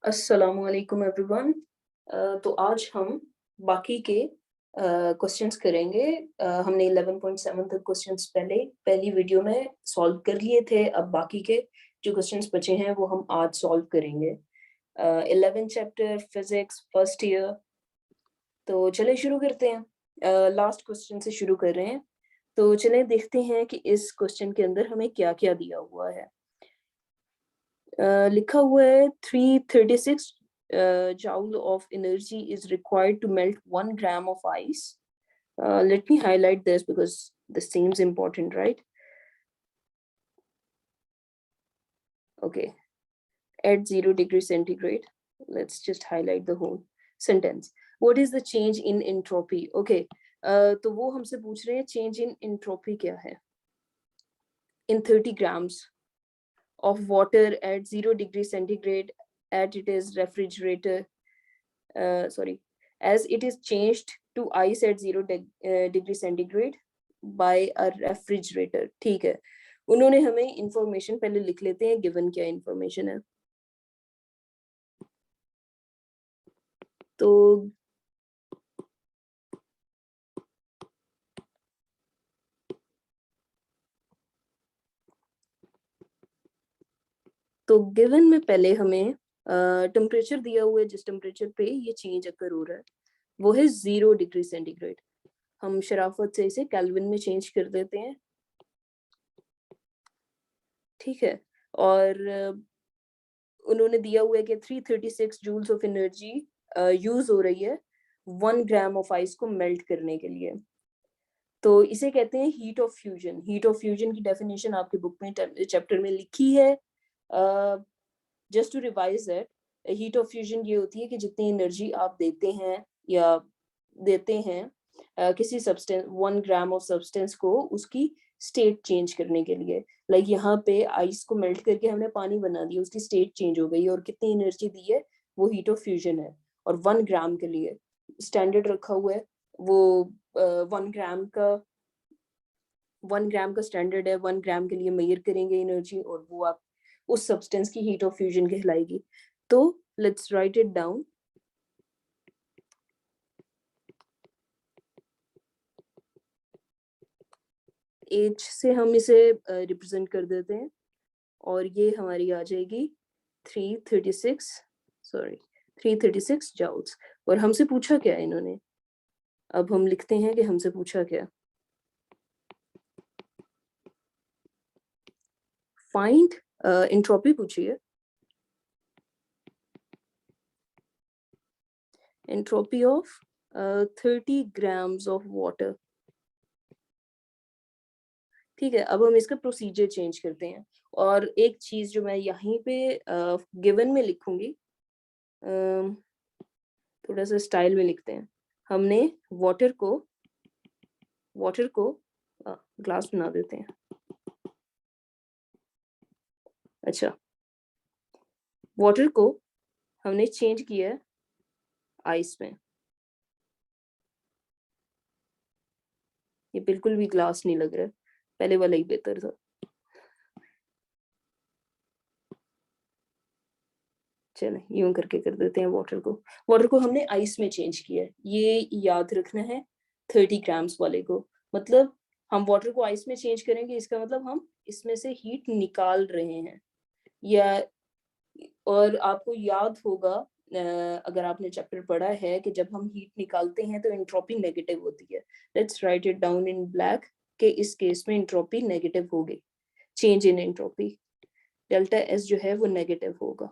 अस्सलामुअलैकुम एवरीवन। तो आज हम बाकी के क्वेश्चंस करेंगे। हमने 11.7 तक क्वेश्चंस पहली वीडियो में सॉल्व कर लिए थे। अब बाकी के जो क्वेश्चंस बचे हैं वो हम आज सॉल्व करेंगे। 11 चैप्टर फिजिक्स फर्स्ट ईयर। तो चलिए शुरू करते हैं। लास्ट क्वेश्चन से शुरू कर रहे हैं। तो चलिए देखते हैं कि इस क्वेश्चन के अंदर हमें क्या-क्या दिया हुआ है। लिखा हुआ है 336 joule of energy is required to melt 1 gram of ice. Let me highlight this because this seems important, right? Okay, at 0 degree centigrade. Let's just highlight the whole sentence. What is the change in entropy? Okay, तो वो हमसे पूछ रहे हैं change in entropy क्या है? In 30 grams of water at 0 degree centigrade at it is refrigerator. Sorry, as it is changed to ice at 0 degree centigrade by a refrigerator. ठीक है, उन्होंने हमें इंफॉर्मेशन पहले लिख लेते हैं, गिवन क्या इंफॉर्मेशन है। तो गिवन में पहले हमें टेम्परेचर दिया हुआ है, जिस टेम्परेचर पे ये चेंज अकर हो रहा है वो है 0 डिग्री सेंटीग्रेड। हम शराफत से इसे केल्विन में चेंज कर देते हैं, ठीक है। और उन्होंने दिया हुआ है कि 336 जूल्स ऑफ एनर्जी यूज हो रही है 1 ग्राम ऑफ आइस को मेल्ट करने के लिए। तो इसे कहते हैं heat of fusion. Heat of fusion की डेफिनेशन आपकी बुक में चैप्टर में लिखी है। Just to revise that, heat of fusion ये होती है कि जितनी एनर्जी आप देते हैं किसी सब्सटेंस 1 ग्राम ऑफ सब्सटेंस को उसकी स्टेट चेंज करने के लिए। लाइक यहाँ पे आइस को मेल्ट करके हमने पानी बना दिया, उसकी स्टेट चेंज हो गई और कितनी एनर्जी दी है वो हीट ऑफ फ्यूजन है। और 1 ग्राम के लिए स्टैंडर्ड रखा हुआ है वो 1 ग्राम का स्टैंडर्ड है। 1 ग्राम के लिए मेजर करेंगे एनर्जी और वो आप उस सब्सटेंस की हीट ऑफ फ्यूजन कहलाएगी। तो let's write it down. H से हम इसे रिप्रेजेंट कर देते हैं और ये हमारी आ जाएगी 336 जाउल्स। और हमसे पूछा क्या है इन्होंने, अब हम लिखते हैं कि हमसे पूछा क्या। फाइंड एंट्रोपी पूछी है, entropy of 30 grams of water. ठीक है, अब हम इसका प्रोसीजर चेंज करते हैं। और एक चीज जो मैं यहीं पे गिवन में लिखूंगी, थोड़ा सा स्टाइल में लिखते हैं। हमने वाटर को ग्लास बना देते हैं। अच्छा, वाटर को हमने चेंज किया है आइस में। ये बिल्कुल भी ग्लास नहीं लग रहा है, पहले वाला ही बेहतर था। चले यूं करके कर देते हैं। वाटर को हमने आइस में चेंज किया है, ये याद रखना है 30 ग्राम्स वाले को। मतलब हम वाटर को आइस में चेंज करेंगे, इसका मतलब हम इसमें से हीट निकाल रहे हैं। या और आपको याद होगा अगर आपने चैप्टर पढ़ा है कि जब हम हीट निकालते हैं तो एंट्रोपी नेगेटिव होती है। Let's write it down in black कि इस केस में एंट्रोपी नेगेटिव होगी। Change in entropy delta S जो है वो नेगेटिव होगा,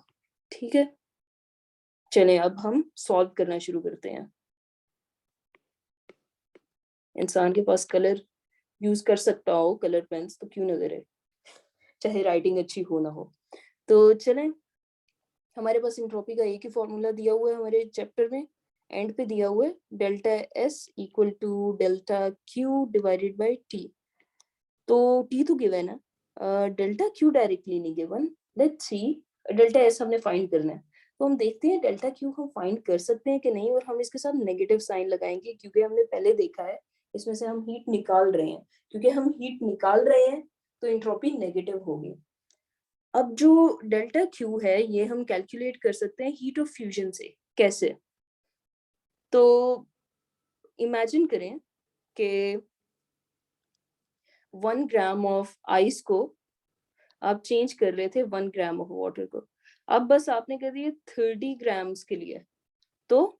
ठीक है। चलें अब हम सॉल्व करना शुरू करते हैं। इंसान के पास कलर यूज कर सकता हो, कलर पेन्स, तो क्यों ना करे, चाहे राइटिंग अच्छी हो ना हो। तो चलें, हमारे पास एंट्रोपी का एक ही फॉर्मूला दिया हुआ है हमारे चैप्टर में, एंड पे दिया हुआ है delta S equal to delta Q divided by T. तो टी तो गिवन है, डेल्टा क्यू डायरेक्टली नहीं given. Let's see, delta S हमने फाइंड करना है। तो हम देखते हैं डेल्टा क्यू हम फाइंड कर सकते हैं कि नहीं, और हम इसके साथ नेगेटिव साइन लगाएंगे क्योंकि हमने पहले देखा है इसमें से हम हीट निकाल रहे हैं। क्योंकि हम हीट निकाल रहे हैं तो एंट्रोपी नेगेटिव होगी। अब जो डेल्टा क्यू है ये हम कैलकुलेट कर सकते हैं हीट ऑफ फ्यूजन से। कैसे? तो इमेजिन करें कि 1 ग्राम ऑफ आइस को आप चेंज कर रहे थे 1 ग्राम ऑफ वाटर को। अब बस आपने कर दिए 30 ग्राम्स के लिए, तो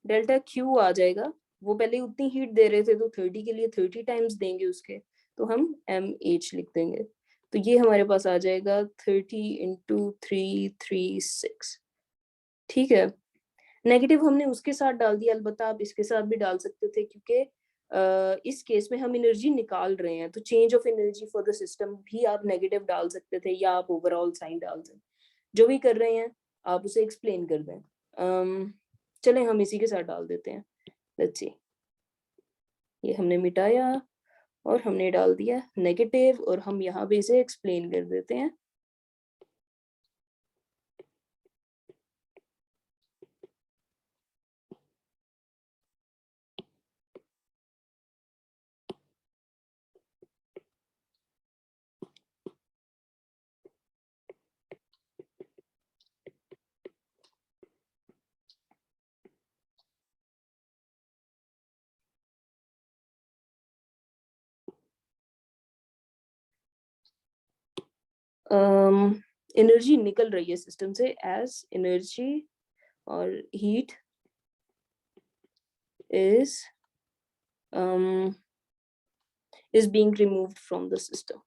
डेल्टा क्यू आ जाएगा। वो पहले उतनी हीट दे रहे थे तो 30 के लिए 30 टाइम्स देंगे उसके, तो हम mh लिख देंगे। तो ये हमारे पास आ जाएगा 30 इंटू 336। ठीक है। नेगेटिव हमने उसके साथ डाल दिया, अलबत्ता आप इसके साथ भी डाल सकते थे क्योंकि इस केस में हम एनर्जी निकाल रहे हैं, तो change of energy for the system भी आप नेगेटिव डाल सकते थे या आप ओवरऑल साइन डाल दें। जो भी कर रहे हैं आप उसे एक्सप्लेन कर दें। चलें हम इसी के साथ डाल देते हैं। लेट्स सी, ये हमने मिटाया और हमने डाल दिया नेगेटिव और हम यहाँ पे इसे एक्सप्लेन कर देते हैं। एनर्जी निकल रही है सिस्टम से एज एनर्जी और heat is being removed from the system.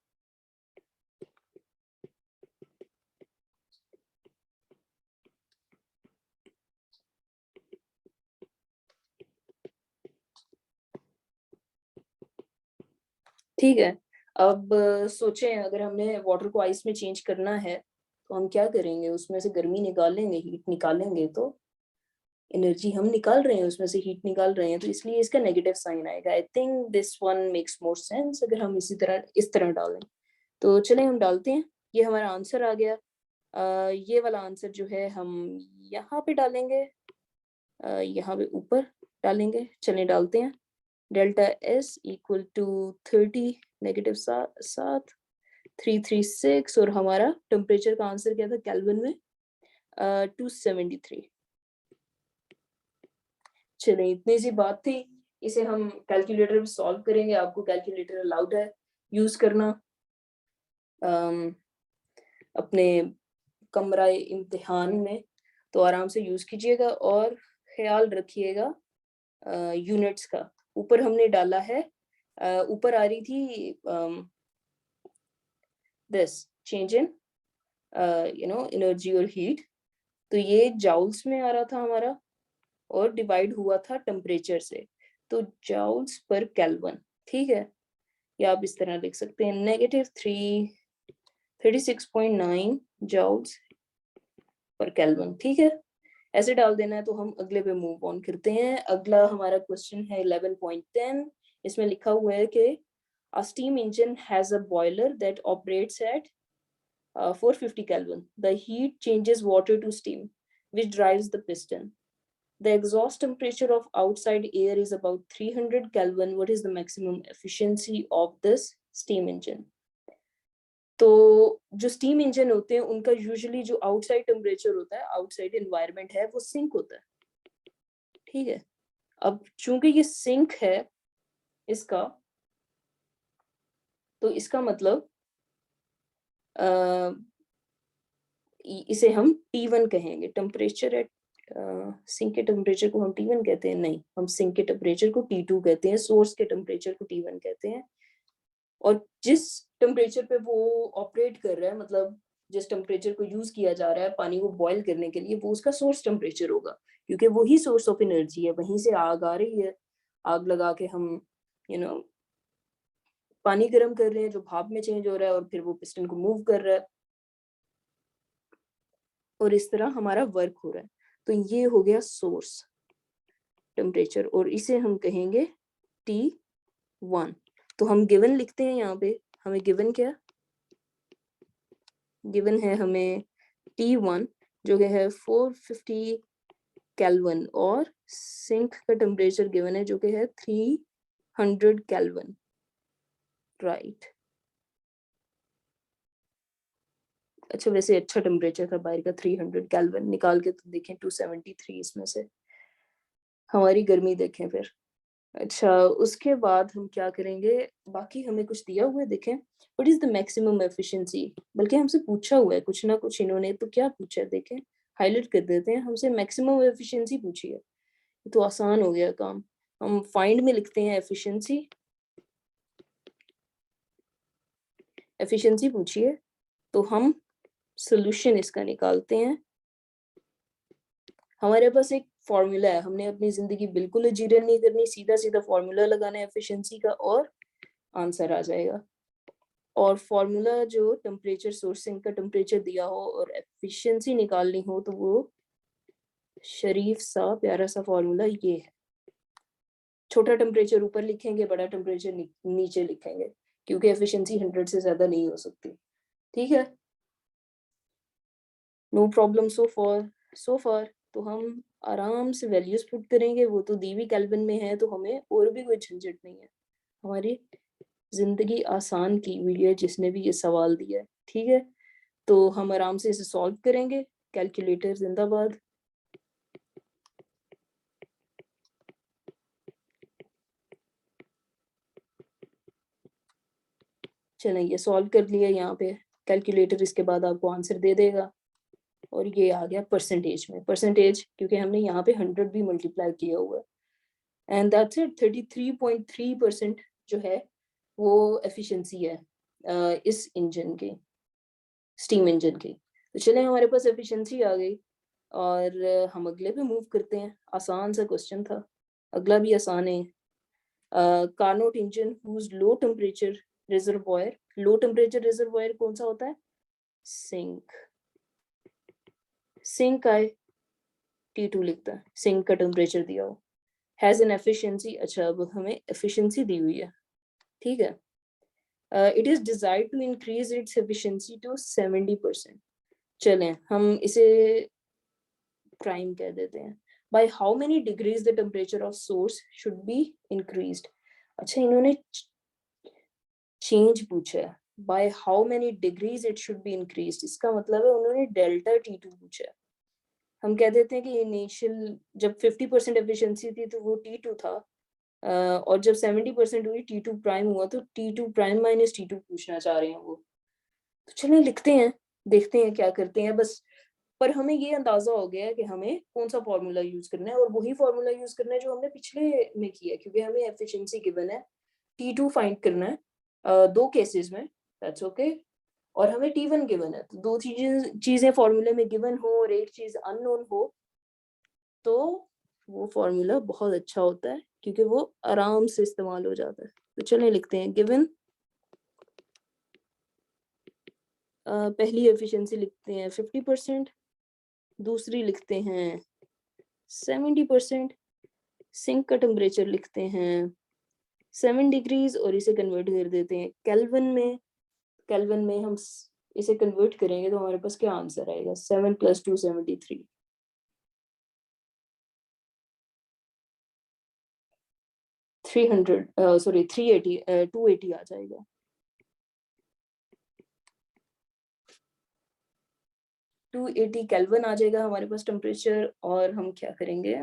ठीक है। अब सोचें अगर हमने वाटर को आइस में चेंज करना है तो हम क्या करेंगे, उसमें से गर्मी निकालेंगे, हीट निकालेंगे, तो एनर्जी हम निकाल रहे हैं, उसमें से हीट निकाल रहे हैं, तो इसलिए इसका नेगेटिव साइन आएगा। I think this one makes more sense अगर हम इस तरह डालें। तो चलें हम डालते हैं। ये हमारा आंसर आ गया। ये वाला आंसर जो है हम यहाँ पे डालेंगे, यहाँ पे ऊपर डालेंगे। चलें डालते हैं। Delta S equal to 30 negative 7 336 और हमारा टेम्परेचर का आंसर क्या था केल्विन में, 273। चलें इतनी सी बात थी, इसे हम कैलकुलेटर में सॉल्व करेंगे। आपको कैलकुलेटर अलाउड है यूज करना अपने कमरा इम्तिहान में, तो आराम से यूज कीजिएगा और ख्याल रखिएगा यूनिट्स का। ऊपर हमने डाला है, ऊपर आ रही थी दिस चेंज इन एनर्जी और हीट, तो ये जाउल्स में आ रहा था हमारा और डिवाइड हुआ था टेम्परेचर से, तो जाउल्स पर केल्विन। ठीक है, या आप इस तरह लिख सकते हैं -36.9 जाउल्स पर केल्विन। ठीक है, ऐसे डाल देना है। तो हम अगले पे मूव ऑन करते हैं। अगला हमारा क्वेश्चन है 11.10। इसमें लिखा हुआ है कि a steam engine has a boiler that operates at 450 Kelvin. The heat changes water to steam, which drives the piston. The exhaust temperature of outside air is about 300 Kelvin. What is the maximum efficiency of this steam engine? तो जो steam engine होते हैं उनका usually जो outside temperature होता है, outside environment है, वो सिंक होता है। ठीक है, अब चूंकि ये सिंक है इसका, तो इसका मतलब इसे हम T1 कहेंगे। टेम्परेचर एट सिंक के टेम्परेचर को हम T1 कहते हैं? नहीं, हम सिंक के टेम्परेचर को T2 कहते हैं, सोर्स के टेम्परेचर को T1 कहते हैं। और जिस टेम्परेचर पे वो ऑपरेट कर रहा है, मतलब जिस टेम्परेचर को यूज किया जा रहा है पानी को बॉईल करने के लिए, वो उसका सोर्स टेम्परेचर होगा, क्योंकि वही सोर्स ऑफ एनर्जी है, वहीं से आग आ रही है। आग लगा के हम पानी गर्म कर रहे हैं जो भाप में चेंज हो रहा है और फिर वो पिस्टन को मूव कर रहा है और इस तरह हमारा वर्क हो रहा है। तो ये हो गया सोर्स टेम्परेचर और इसे हम कहेंगे T1। तो हम गिवन लिखते हैं यहाँ पे। हमें गिवन क्या गिवन है? हमें T1 जो कि है 450 केल्विन और सिंक का टेम्परेचर गिवन है जो कि है 300 केल्विन, राइट। अच्छा वैसे अच्छा टेम्परेचर था बाहर का 300 केल्विन, निकाल के तो देखें 273 इसमें से, हमारी गर्मी देखें फिर। अच्छा उसके बाद हम क्या करेंगे, बाकी हमें कुछ दिया हुआ है देखें, what is the maximum efficiency, बल्कि हमसे पूछा हुआ है कुछ ना कुछ इन्होंने, तो क्या पूछा है देखें, हाईलाइट कर देते हैं, हमसे मैक्सिमम एफिशिएंसी पूछी है। ये तो आसान हो गया काम, हम फाइंड में लिखते हैं एफिशिएंसी, एफिशिएंसी पूछी है तो हम सोल्यूशन इसका निकालते हैं। हमारे पास एक फॉर्मूला है, हमने अपनी जिंदगी बिल्कुल जीरन नहीं करनी, सीधा सीधा फॉर्मूला लगाना है एफिशिएंसी का और आंसर आ जाएगा। और फॉर्मूला जो टेम्परेचर सोर्सिंग का टेम्परेचर दिया हो और एफिशिएंसी निकालनी हो तो वो शरीफ सा प्यारा सा फॉर्मूला ये है। छोटा टेम्परेचर ऊपर लिखेंगे, बड़ा टेम्परेचर नीचे लिखेंगे, क्योंकि एफिशिएंसी 100 से ज्यादा नहीं हो सकती। ठीक है, नो प्रॉब्लम सो फार। तो हम आराम से वैल्यूज पुट करेंगे, वो तो दी हुई केल्विन में है, तो हमें और भी कोई झंझट नहीं है, हमारी जिंदगी आसान की हुई है जिसने भी ये सवाल दिया है। ठीक है, तो हम आराम से इसे सॉल्व करेंगे, कैलकुलेटर जिंदाबाद। चलें ये सॉल्व कर लिया यहाँ पे, कैलकुलेटर इसके बाद आपको आंसर दे देगा। और ये आ गया परसेंटेज में, परसेंटेज क्योंकि हमने यहाँ पे 100 भी मल्टीप्लाई किया हुआ है। एंड दैट्स इट, 33.3% जो है वो एफिशिएंसी है इस इंजन के, स्टीम इंजन की। तो चलें हमारे पास एफिशिएंसी आ गई और हम अगले पे मूव करते हैं। आसान सा क्वेश्चन था, अगला भी आसान है। Carnot engine whose low temperature reservoir, low temperature reservoir कौन सा होता है, सिंक, सिंक का T2 लिखता है, सिंक का टेम्परेचर दिया हो, हैज एन एफिशिएंसी, अच्छा अब हमें एफिशिएंसी दी हुई है। ठीक है, it is desired to increase its efficiency to 70%। चलें हम इसे प्राइम कह देते हैं। By how many degrees the temperature of source should be increased. अच्छा इन्होंने चेंज पूछा है, by how many degrees it should be increased, इसका मतलब है उन्होंने डेल्टा T2 पूछा है। हम कह देते हैं कि इनिशियल जब 50% एफिशिएंसी थी तो वो T2 था, और जब 70% हुई T2 प्राइम हुआ तो T2 प्राइम माइनस T2 पूछना चाह रहे हैं वो। तो चलिए लिखते हैं, देखते हैं क्या करते हैं बस। पर हमें ये अंदाजा हो गया है कि हमें कौन सा फॉर्मूला यूज करना है, और वही फॉर्मूला यूज करना है जो हमने पिछले में किया है, क्योंकि हमें एफिशिएंसी गिवन है, T2 फाइंड करना है दो केसेस में, दैट्स ओके। और हमें T1 गिवन है, तो दो चीजें फॉर्मूले में गिवन हो और एक चीज अननोन हो तो वो फॉर्मूला बहुत अच्छा होता है, क्योंकि वो आराम से इस्तेमाल हो जाता है। तो चलिए लिखते हैं गिवन, पहली एफिशिएंसी लिखते हैं 50%, दूसरी लिखते हैं 70%, सिंक का टेम्परेचर लिखते हैं 7 डिग्रीज और इसे कन्वर्ट कर देते हैं केल्विन में। केल्विन में हम इसे कन्वर्ट करेंगे तो हमारे पास क्या आंसर आएगा, 7 + 2 73, 300 सॉरी 380 280 आ जाएगा। टू 280 केल्विन आ जाएगा हमारे पास टेम्परेचर। और हम क्या करेंगे,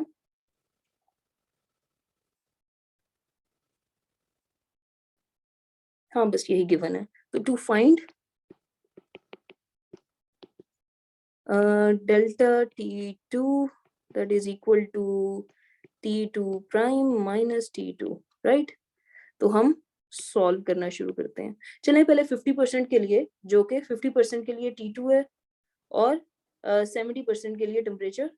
हाँ बस यही गिवन है। तो to find delta T2 that is equal to T2 prime minus T2, right. तो हम सॉल्व करना शुरू करते हैं। चलिए पहले 50% के लिए, जो कि 50% के लिए T2 है और 70% के लिए टेम्परेचर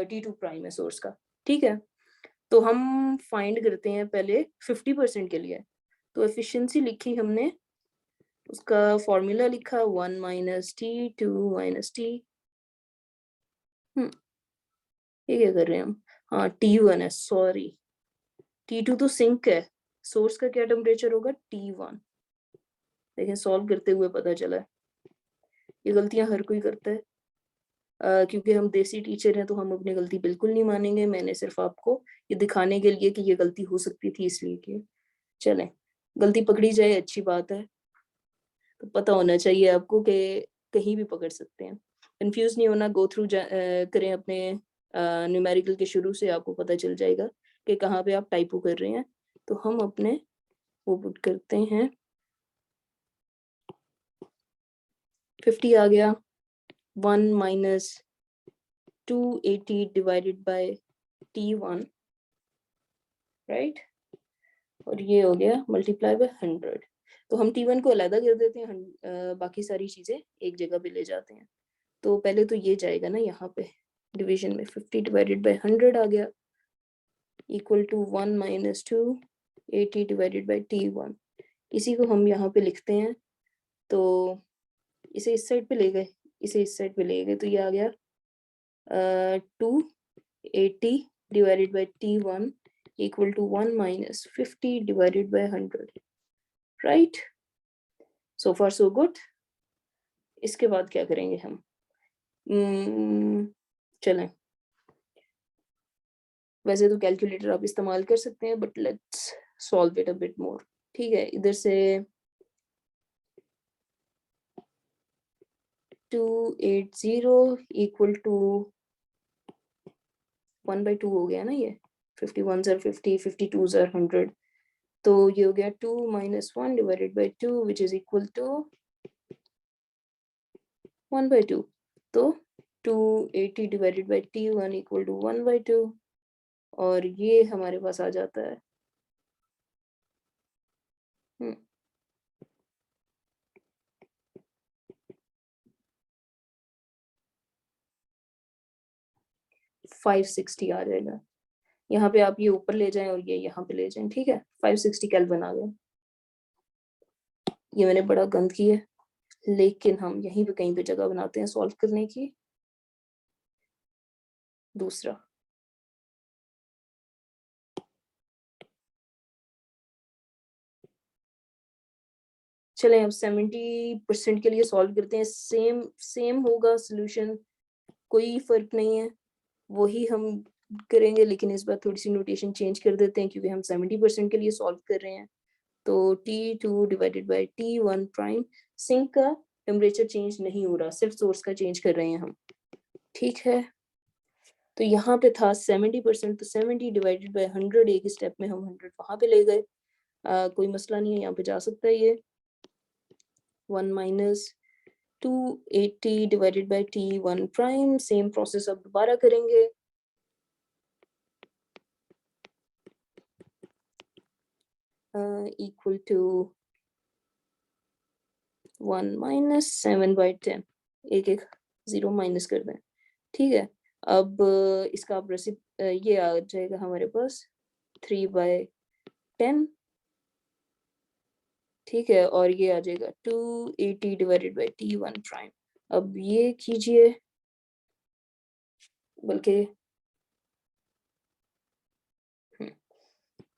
T2 प्राइम है सोर्स का। ठीक है, तो हम फाइंड करते हैं पहले 50% के लिए। तो एफिशिएंसी लिखी हमने, उसका फॉर्मूला लिखा 1 - T 2 - T। ये क्या कर रहे हैं हम, हाँ T1 है, सॉरी T2 तो सिंक है, सोर्स का क्या टेम्परेचर होगा T1। देखें सॉल्व करते हुए पता चला है, ये गलतियां हर कोई करता है। क्योंकि हम देसी टीचर हैं तो हम अपनी गलती बिल्कुल नहीं मानेंगे, मैंने सिर्फ आपको ये दिखाने के लिए कि ये गलती हो सकती थी इसलिए की। चलें गलती पकड़ी जाए अच्छी बात है, तो पता होना चाहिए आपको कि कहीं भी पकड़ सकते हैं। कंफ्यूज नहीं होना, गो थ्रू करें अपने न्यूमेरिकल के शुरू से, आपको पता चल जाएगा कि कहाँ पे आप टाइपो कर रहे हैं। तो हम अपने वो पुट करते हैं, 50 आ गया, 1 minus 280 divided by T1, right, और ये हो गया मल्टीप्लाई बाय 100। तो हम T1 को अलग कर देते हैं, बाकी सारी चीजें एक जगह पे ले जाते हैं। तो पहले तो ये जाएगा ना यहाँ पे डिवीजन में, 50 डिवाइडेड बाय 100 आ गया, equal to 1 minus 280 divided by T1। इसी को हम यहाँ पे लिखते हैं, तो इसे इस साइड पे ले गए, इसे इस साइड पे ले गए, तो ये आ गया 280 divided by T1 equal to 1 minus 50 divided by 100, right. So far so good. इसके बाद क्या करेंगे हम, चलें, वैसे तो कैलकुलेटर आप इस्तेमाल कर सकते हैं, but let's solve it a bit more. ठीक है, इधर से 280 इक्वल टू 1/2 हो गया ना, ये 51 are 50, 52 are 100, तो ये हो गया 2 minus 1 divided by 2 which is equal to 1/2। तो 280 divided by T1 equal to 1/2, और ये हमारे पास आ जाता है 560 आ जाएगा। यहाँ पे आप ये ऊपर ले जाएं और ये यहाँ पे ले जाएं, ठीक है, 560 केल्विन आ गया। ये मैंने बड़ा गंद किया है, लेकिन हम यहीं पे कहीं पे जगह बनाते हैं सॉल्व करने की। दूसरा, चलें अब 70% के लिए सॉल्व करते हैं। सेम होगा सोल्यूशन, कोई फर्क नहीं है, वही हम करेंगे, लेकिन इस बार थोड़ी सी नोटेशन चेंज कर देते हैं क्योंकि हम 70% के लिए सॉल्व कर रहे हैं। तो T2 divided by T1 prime, sink का टेम्परेचर चेंज नहीं हो रहा, सिर्फ सोर्स का चेंज कर रहे हैं हम, ठीक है। तो यहाँ पे था 70%, तो 70 डिवाइडेड बाई 100, एक स्टेप में हम 100 वहाँ पे ले गए, कोई मसला नहीं है, यहाँ पे जा सकता है ये। 1 minus 280 divided by T1 prime, same process अब दोबारा करेंगे। इक्वल टू 1 माइनस 7/10, एक एक 0 माइनस कर दें, ठीक है। अब इसका आप ये आ जाएगा हमारे पास 3/10, ठीक है, और ये आ जाएगा 280 डिवाइडेड बाई T1 प्राइम। अब ये कीजिए, बल्कि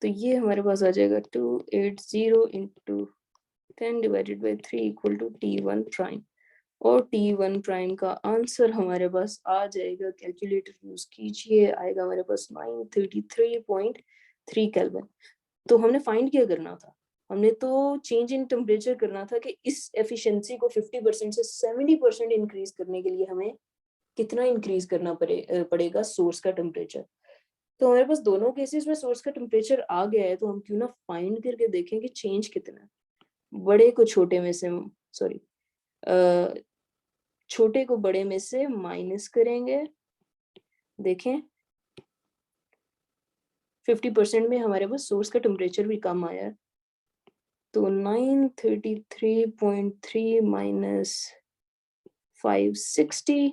तो ये हमारे पास आ जाएगा 280 into 10 divided by 3 equal to T1 prime, और T1 प्राइम का आंसर हमारे पास आ जाएगा, कैलकुलेटर यूज कीजिए, आएगा हमारे पास 933.3 केल्विन। तो हमने फाइंड क्या करना था, हमने तो चेंज इन टेम्परेचर करना था कि इस एफिशिएंसी को 50% से 70% इंक्रीज करने के लिए हमें कितना इंक्रीज करना पड़ेगा सोर्स का टेम्परेचर। तो हमारे पास दोनों केसेस में सोर्स का टेम्परेचर आ गया है, तो हम क्यों ना फाइंड करके देखें कि चेंज कितना है। बड़े को छोटे में से, सॉरी, छोटे को बड़े में से माइनस करेंगे, देखें 50% में हमारे पास सोर्स का टेम्परेचर भी कम आया है। तो 933.3 माइनस 560,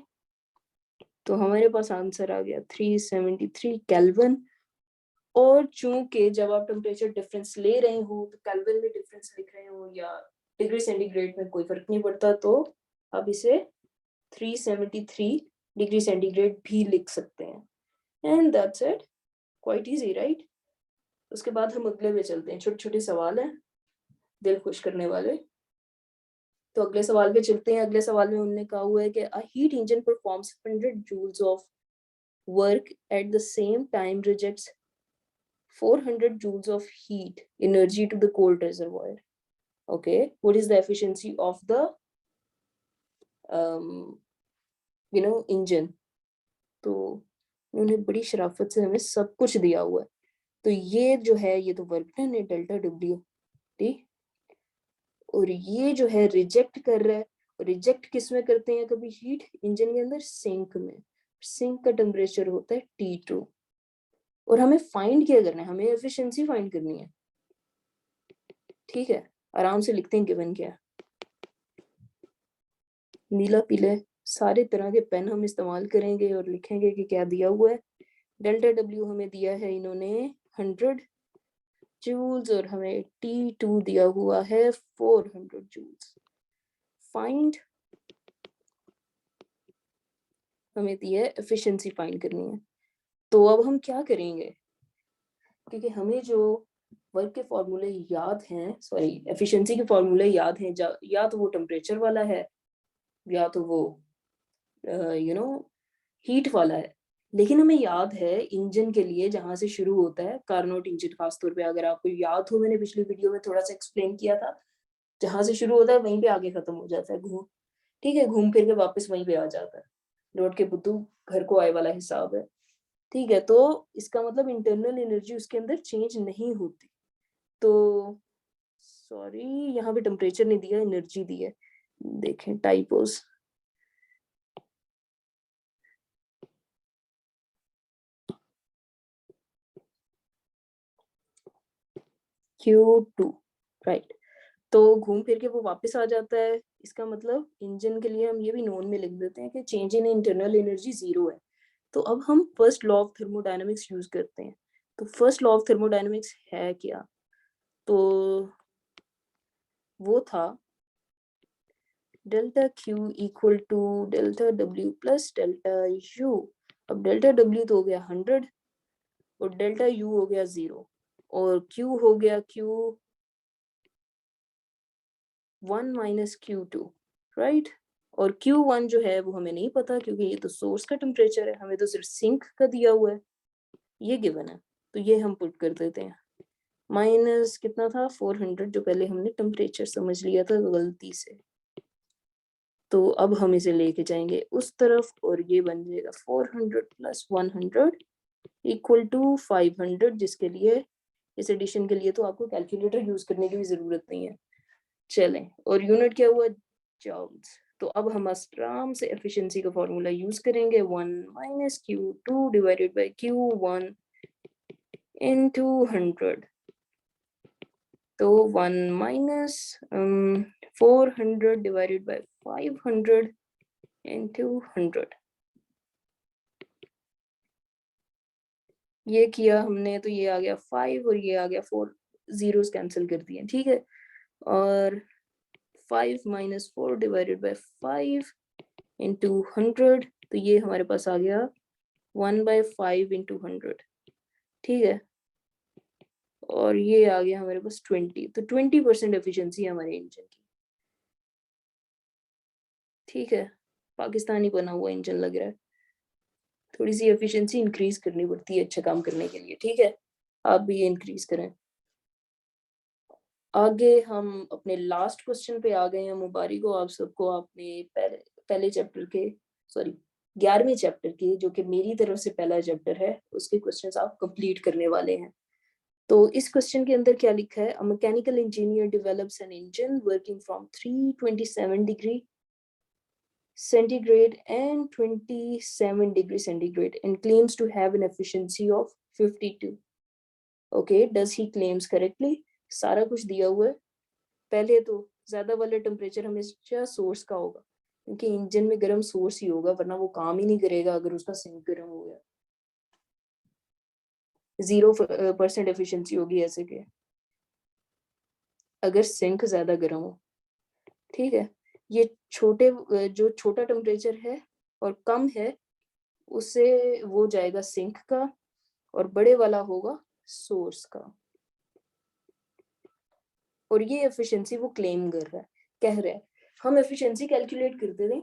तो हमारे पास आंसर आ गया 373 केल्विन। और चूंकि जब आप टेम्परेचर डिफरेंस ले रहे हो तो केल्विन में डिफरेंस लिख रहे हो या डिग्री सेंटीग्रेड में कोई फर्क नहीं पड़ता, तो आप इसे 373 डिग्री सेंटीग्रेड भी लिख सकते हैं। And that's it, quite easy, right. उसके बाद हम अगले में चलते हैं, छोटे छोटे सवाल हैं दिल खुश करने वाले। तो अगले सवाल पे चलते हैं। अगले सवाल में उन्होंने कहा हुआ है कि a heat engine performs 100 joules of work at the same time rejects 400 joules of heat energy to the cold reservoir. Okay, what is the efficiency of the engine. तो उन्होंने बड़ी शराफत से हमें सब कुछ दिया हुआ है। तो ये जो है ये तो वर्क डन है डेल्टा डब्ल्यू, ठीक। और ये जो है रिजेक्ट कर रहा है, रिजेक्ट किस में करते हैं कभी हीट, इंजन के अंदर सिंक में। सिंक का टेम्परेचर होता है T2 और हमें फाइंड क्या करना है, हमें एफिशिएंसी फाइंड करनी है, ठीक है। आराम से लिखते हैं गिवन क्या है। नीला पीले सारे तरह के पेन हम इस्तेमाल करेंगे और लिखेंगे कि क्या दिया हुआ है। डेल्टा डब्ल्यू हमें दिया है इन्होंने 100 जूल्स और हमें T2 दिया हुआ है 400 जूल्स। फाइंड, हमें दिया है एफिशिएंसी फाइंड करनी है। तो अब हम क्या करेंगे, क्योंकि हमें जो वर्क के फॉर्मूले याद हैं, सॉरी एफिशिएंसी के फॉर्मूले याद हैं, या तो वो टेम्परेचर वाला है या तो वो हीट वाला है। लेकिन हमें याद है इंजन के लिए जहां से शुरू होता है, कार्नोट इंजन खासतौर पे अगर आपको याद हो, मैंने पिछली वीडियो में थोड़ा सा एक्सप्लेन किया था, जहां से शुरू होता है वहीं पे आगे खत्म हो जाता है, घूम, ठीक है, घूम फिर के वापस वहीं पे आ जाता है। लौट के बुद्धू घर को आए वाला हिसाब है, ठीक है। तो इसका मतलब इंटरनल एनर्जी उसके अंदर चेंज नहीं होती। तो सॉरी यहाँ पे टेम्परेचर नहीं दिया, एनर्जी दी है, देखें टाइपोस। Q2 right. तो घूम फिर के वो वापस आ जाता है। इसका मतलब इंजन के लिए हम ये भी नोन में लिख देते हैं कि चेंज इन इंटरनल एनर्जी 0 है। तो अब हम first law of thermodynamics use करते हैं। तो फर्स्ट लॉ ऑफ थर्मोडायनेमिक्स है क्या, तो वो था delta Q equal to delta W plus delta U। अब डेल्टा W तो हो गया 100 और डेल्टा U हो गया 0 और Q हो गया Q1 माइनस Q2, राइट। और Q1 जो है वो हमें नहीं पता क्योंकि ये तो सोर्स का टेम्परेचर है, हमें तो सिर्फ सिंक का दिया हुआ है, ये गिवन है। तो ये हम पुट कर देते हैं, माइनस कितना था 400, जो पहले हमने टेम्परेचर समझ लिया था गलती से। तो अब हम इसे लेके जाएंगे उस तरफ और ये बन जाएगा 400 प्लस 100 इक्वल टू 500, जिसके लिए इस एडिशन के लिए तो आपको कैलकुलेटर यूज करने की भी जरूरत नहीं है। चलें, और यूनिट क्या हुआ, जूल्स। तो अब हम आराम से एफिशिएंसी का फॉर्मूला यूज करेंगे, 1 minus Q2 divided by Q1 into 100। तो 1 माइनस 400 डिवाइडेड बाय 500 इनटू 100। ये किया हमने तो ये आ गया 5 और ये आ गया 4, जीरोस कैंसिल कर दिए, ठीक है। और 5 माइनस 4 डिवाइडेड बाय 5 इंटू 100, तो ये हमारे पास आ गया 1/5 इंटू 100, ठीक है। और ये आ गया हमारे पास 20, तो 20% एफिशिएंसी है हमारे इंजन की, ठीक है। पाकिस्तानी बना हुआ इंजन लग रहा है, थोड़ी सी एफिशिएंसी इंक्रीज करनी पड़ती है अच्छा काम करने के लिए, ठीक है। आप भी ये इंक्रीज करें। आगे हम अपने लास्ट क्वेश्चन पे आ गए हैं। मुबारक हो आप सबको, आपने पहले चैप्टर के, सॉरी 11वें चैप्टर के, जो कि मेरी तरफ से पहला चैप्टर है, उसके क्वेश्चंस आप कंप्लीट करने वाले हैं। तो इस क्वेश्चन के अंदर क्या लिखा है, a mechanical engineer develops an engine working from 327 degree centigrade and 27 degree centigrade and claims to have an efficiency of 52. Okay, does he claims correctly? सारा कुछ दिया हुआ है। पहले तो ज्यादा वाला टेम्परेचर हमेशा सोर्स का होगा, क्योंकि इंजन में गर्म सोर्स ही होगा, वरना वो काम ही नहीं करेगा अगर उसका सिंक गर्म हो गया। 0% एफिशिएंसी होगी ऐसे के अगर सिंक ज्यादा गर्म हो, ठीक है। ये जो छोटा टेम्परेचर है और कम है, उससे वो जाएगा सिंक का और बड़े वाला होगा सोर्स का। और ये एफिशिएंसी वो क्लेम कर रहा है, कह रहा है। हम एफिशिएंसी कैलकुलेट करते थे,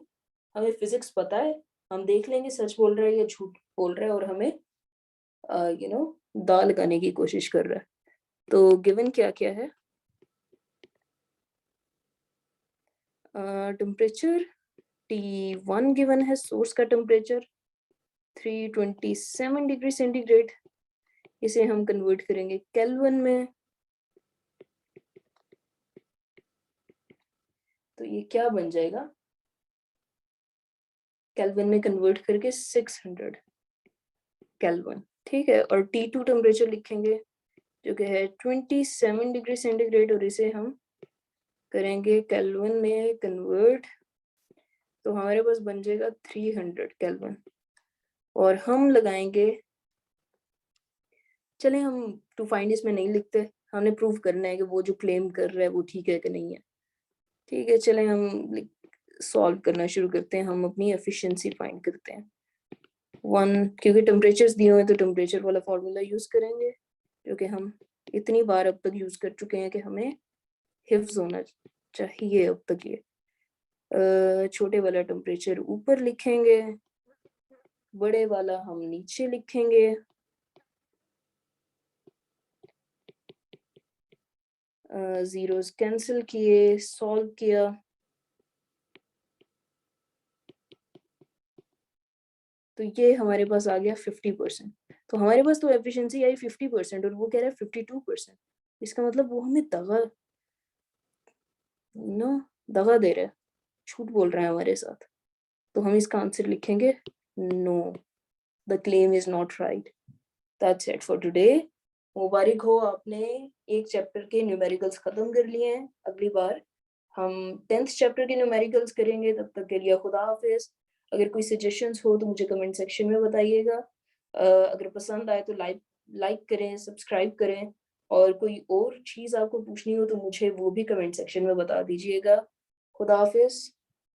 हमें फिजिक्स पता है, हम देख लेंगे सच बोल रहा है या झूठ बोल रहा है, और हमें दाल लगाने की कोशिश कर रहा है। तो गिवन क्या क्या है, टेम्परेचर T1 गिवन है सोर्स का टेम्परेचर 327 डिग्री सेंटीग्रेड। इसे हम कन्वर्ट करेंगे केल्विन में, तो ये क्या बन जाएगा केल्विन में कन्वर्ट करके 600 केल्विन, ठीक है। और T2 टेम्परेचर लिखेंगे जो कि है 27 डिग्री सेंटीग्रेड, और इसे हम करेंगे केल्विन में कन्वर्ट, तो हमारे पास बन जाएगा 300 केल्विन। और हम लगाएंगे, चले हम टू फाइंड इसमें नहीं लिखते, हमने प्रूव करना है कि वो जो क्लेम कर रहा है वो ठीक है कि नहीं है। ठीक है, चले हम सॉल्व करना शुरू करते हैं। हम अपनी एफिशिएंसी फाइंड करते हैं। 1, क्योंकि टेम्परेचर्स दिए हुए हैं तो टेम्परेचर वाला फॉर्मूला यूज करेंगे जो कि हम इतनी बार अब तक यूज कर चुके हैं कि हमें हिफ्ज होना चाहिए अब तक ये। छोटे वाला टेम्परेचर ऊपर लिखेंगे, बड़े वाला हम नीचे लिखेंगे। जीरोस कैंसिल किए, सॉल्व किया, तो ये हमारे पास आ गया 50%। तो हमारे पास तो एफिशिएंसी आई 50% और वो कह रहा है 52%। इसका मतलब वो हमें दगा दे रहा है, झूठ बोल रहा है हमारे साथ। तो हम इसका आंसर लिखेंगे no, the claim is not right. That's it for today. मुबारक हो, आपने एक चैप्टर के न्यूमेरिकल्स खत्म कर लिए हैं। अगली बार हम 10th चैप्टर के न्यूमेरिकल्स करेंगे। तब तक के लिए खुदा हाफिज। अगर कोई सजेशंस हो तो मुझे कमेंट सेक्शन में बताइएगा। अगर पसंद आए तो लाइक करें, सब्सक्राइब करें, और कोई और चीज़ आपको पूछनी हो तो मुझे वो भी कमेंट सेक्शन में बता दीजिएगा। खुदा हाफिज।